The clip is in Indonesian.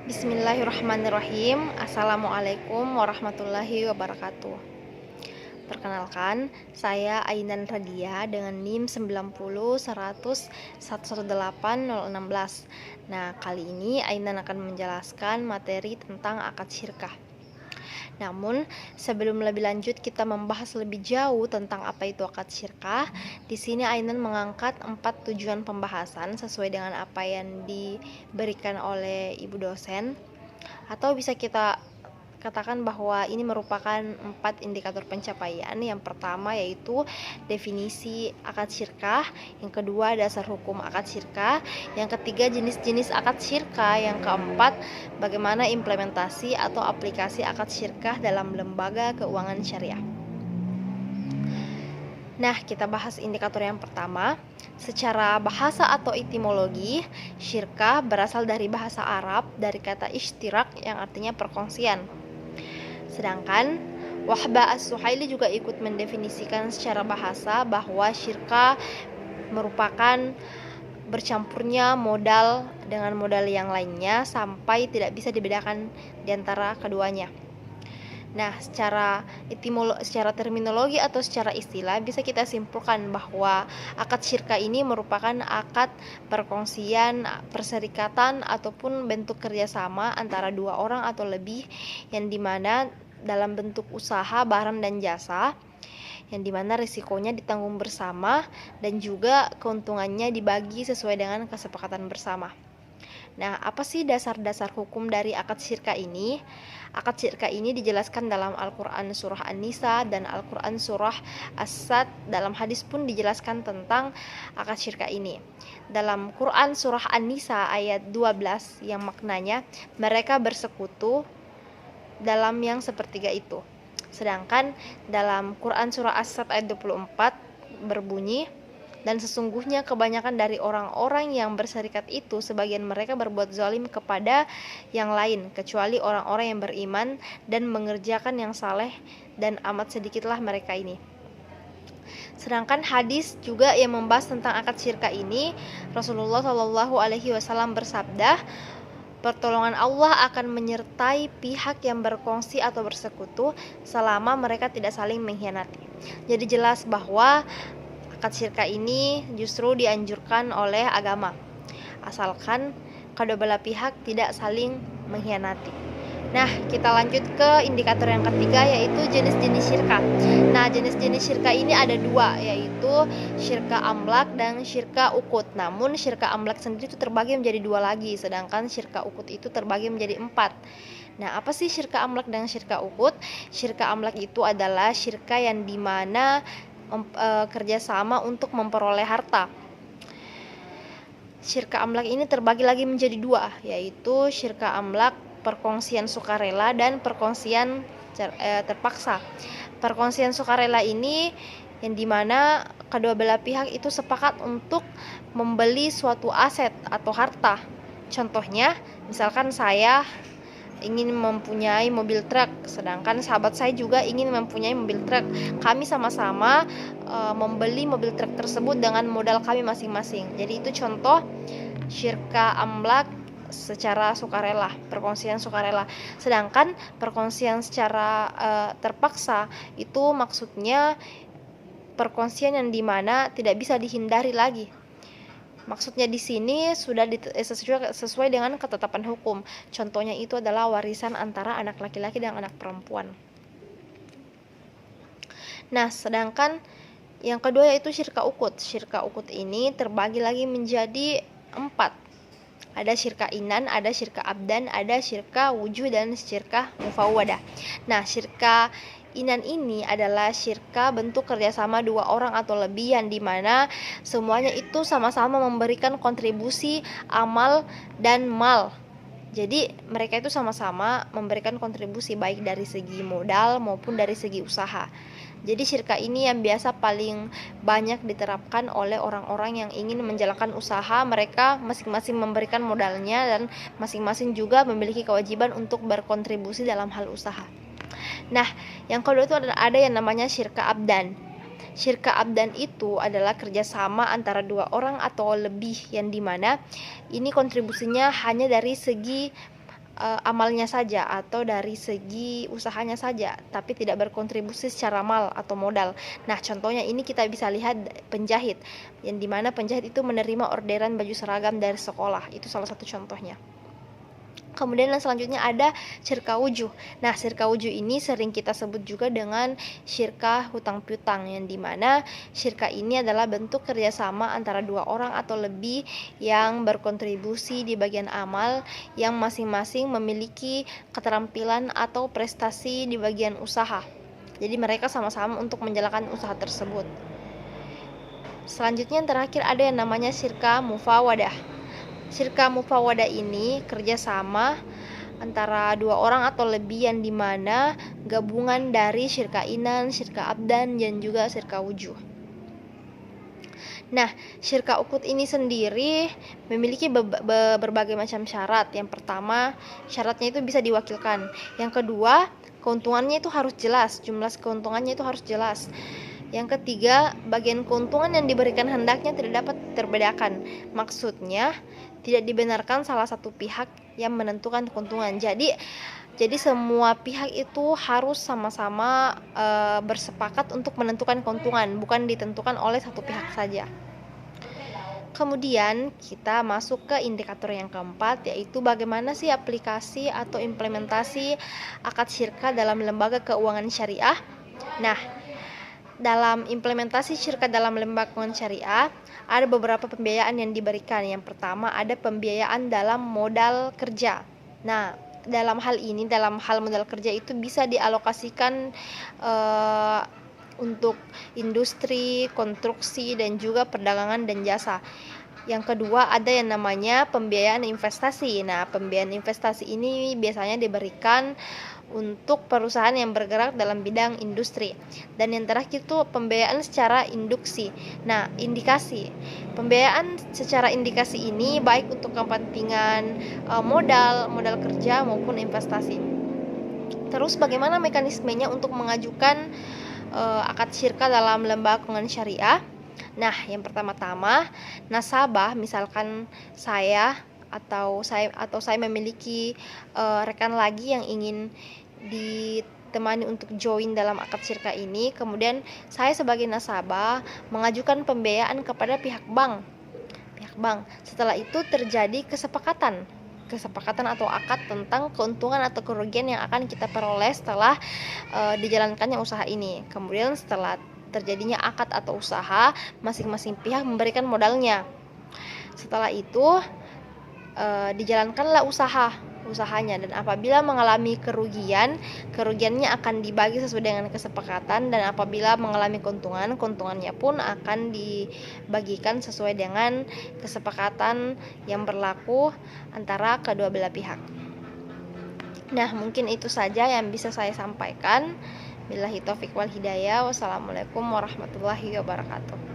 Bismillahirrahmanirrahim. Assalamualaikum warahmatullahi wabarakatuh. Perkenalkan, saya Ainan Radia dengan NIM 901001180016. Nah, kali ini Ainan akan menjelaskan materi tentang akad syirkah. Namun, sebelum lebih lanjut kita membahas lebih jauh tentang apa itu akad syirkah, di sini Ainan mengangkat 4 tujuan pembahasan sesuai dengan apa yang diberikan oleh ibu dosen, atau bisa kita katakan bahwa ini merupakan 4 indikator pencapaian. Yang pertama yaitu definisi akad syirkah, yang kedua dasar hukum akad syirkah, yang ketiga jenis-jenis akad syirkah, yang keempat bagaimana implementasi atau aplikasi akad syirkah dalam lembaga keuangan syariah. Nah, kita bahas indikator yang pertama. Secara bahasa atau etimologi, syirkah berasal dari bahasa Arab dari kata ishtirak yang artinya perkongsian. Sedangkan Wahbah As-Suhaili juga ikut mendefinisikan secara bahasa bahwa syirkah merupakan bercampurnya modal dengan modal yang lainnya sampai tidak bisa dibedakan di antara keduanya. Nah, secara terminologi atau secara istilah bisa kita simpulkan bahwa akad syirkah ini merupakan akad perkongsian, perserikatan ataupun bentuk kerjasama antara dua orang atau lebih yang dimana dalam bentuk usaha barang dan jasa, yang dimana risikonya ditanggung bersama dan juga keuntungannya dibagi sesuai dengan kesepakatan bersama. Nah, apa sih dasar-dasar hukum dari akad syirkah ini? Akad syirkah ini dijelaskan dalam Al-Quran surah An-Nisa dan Al-Quran surah As-Sad. Dalam hadis pun dijelaskan tentang akad syirkah ini. Dalam Quran surah An-Nisa ayat 12 yang maknanya mereka bersekutu dalam yang sepertiga itu. Sedangkan dalam Quran surah As-Sad ayat 24 berbunyi, dan sesungguhnya kebanyakan dari orang-orang yang berserikat itu sebagian mereka berbuat zalim kepada yang lain kecuali orang-orang yang beriman dan mengerjakan yang saleh, dan amat sedikitlah mereka ini. Sedangkan hadis juga yang membahas tentang akad syirkah ini, Rasulullah SAW bersabda, pertolongan Allah akan menyertai pihak yang berkongsi atau bersekutu selama mereka tidak saling mengkhianati. Jadi jelas bahwa akad syirkah ini justru dianjurkan oleh agama, asalkan kedua belah pihak tidak saling mengkhianati. Nah, kita lanjut ke indikator yang ketiga, yaitu jenis-jenis syirkah. Nah, jenis-jenis syirkah ini ada dua, yaitu syirkah amlak dan syirkah ukut. Namun syirkah amlak sendiri itu terbagi menjadi dua lagi, sedangkan syirkah ukut itu terbagi menjadi 4. Nah, apa sih syirkah amlak dan syirkah ukut? Syirkah amlak itu adalah syirkah yang dimana kerjasama untuk memperoleh harta. Syirkah amlak ini terbagi lagi menjadi dua, yaitu syirkah amlak perkongsian sukarela dan perkongsian terpaksa. Perkongsian sukarela ini yang dimana kedua belah pihak itu sepakat untuk membeli suatu aset atau harta. Contohnya, misalkan saya ingin mempunyai mobil truk, sedangkan sahabat saya juga ingin mempunyai mobil truk. Kami sama-sama membeli mobil truk tersebut dengan modal kami masing-masing. Jadi itu contoh syirkah amlak secara sukarela, perkongsian sukarela. Sedangkan perkongsian secara terpaksa itu maksudnya perkongsian yang dimana tidak bisa dihindari lagi. Maksudnya di sini sudah sesuai dengan ketetapan hukum. Contohnya itu adalah warisan antara anak laki-laki dan anak perempuan. Nah, sedangkan yang kedua yaitu syirkah ukut. Syirkah ukut ini terbagi lagi menjadi 4. Ada syirkah inan, ada syirkah abdan, ada syirkah wujuh, dan syirkah mufawwadah. Nah, syirkah inan ini adalah syirkah bentuk kerjasama dua orang atau lebih yang dimana semuanya itu sama-sama memberikan kontribusi amal dan mal. Jadi mereka itu sama-sama memberikan kontribusi baik dari segi modal maupun dari segi usaha. Jadi syirkah ini yang biasa paling banyak diterapkan oleh orang-orang yang ingin menjalankan usaha. Mereka masing-masing memberikan modalnya dan masing-masing juga memiliki kewajiban untuk berkontribusi dalam hal usaha. Nah, yang kedua itu ada yang namanya syirkah abdan. Syirkah abdan itu adalah kerjasama antara dua orang atau lebih yang dimana ini kontribusinya hanya dari segi amalnya saja atau dari segi usahanya saja, tapi tidak berkontribusi secara mal atau modal. Nah, contohnya ini kita bisa lihat penjahit, yang dimana penjahit itu menerima orderan baju seragam dari sekolah, itu salah satu contohnya. Kemudian yang selanjutnya ada syirka wujuh. Nah, syirka wujuh ini sering kita sebut juga dengan syirka hutang piutang, yang dimana syirka ini adalah bentuk kerjasama antara dua orang atau lebih yang berkontribusi di bagian amal yang masing-masing memiliki keterampilan atau prestasi di bagian usaha. Jadi mereka sama-sama untuk menjalankan usaha tersebut. Selanjutnya yang terakhir ada yang namanya syirka mufawadah. Syirka mufawadah ini kerjasama antara dua orang atau lebih yang dimana gabungan dari syirka inan, syirka abdan, dan juga syirka wujuh. Nah, syirka ukut ini sendiri memiliki berbagai macam syarat. Yang pertama, syaratnya itu bisa diwakilkan. Yang kedua, keuntungannya itu harus jelas, jumlah keuntungannya itu harus jelas. Yang ketiga, bagian keuntungan yang diberikan hendaknya tidak dapat terbedakan. Maksudnya, tidak dibenarkan salah satu pihak yang menentukan keuntungan. Jadi semua pihak itu harus sama-sama bersepakat untuk menentukan keuntungan, bukan ditentukan oleh satu pihak saja. Kemudian kita masuk ke indikator yang keempat, yaitu bagaimana sih aplikasi atau implementasi akad syirka dalam lembaga keuangan syariah. Nah, dalam implementasi syirka dalam lembaga keuangan syariah, ada beberapa pembiayaan yang diberikan. Yang pertama ada pembiayaan dalam modal kerja. Nah, dalam hal ini, dalam hal modal kerja itu bisa dialokasikan untuk industri, konstruksi, dan juga perdagangan dan jasa. Yang kedua ada yang namanya pembiayaan investasi. Nah, pembiayaan investasi ini biasanya diberikan untuk perusahaan yang bergerak dalam bidang industri. Dan yang terakhir itu pembiayaan secara induksi. Nah, indikasi. Pembiayaan secara indikasi ini baik untuk kepentingan modal kerja maupun investasi. Terus bagaimana mekanismenya untuk mengajukan akad syirka dalam lembaga keuangan syariah? Nah, yang pertama-tama nasabah, misalkan saya memiliki rekan lagi yang ingin ditemani untuk join dalam akad syirka ini. Kemudian saya sebagai nasabah mengajukan pembiayaan kepada pihak bank. Setelah itu terjadi kesepakatan atau akad tentang keuntungan atau kerugian yang akan kita peroleh setelah dijalankannya usaha ini. Kemudian setelah terjadinya akad atau usaha, masing-masing pihak memberikan modalnya. Setelah itu dijalankanlah usahanya, dan apabila mengalami kerugiannya akan dibagi sesuai dengan kesepakatan, dan apabila mengalami keuntungannya pun akan dibagikan sesuai dengan kesepakatan yang berlaku antara kedua belah pihak. Nah, mungkin itu saja yang bisa saya sampaikan. Billahi taufik wal hidayah. Wassalamualaikum warahmatullahi wabarakatuh.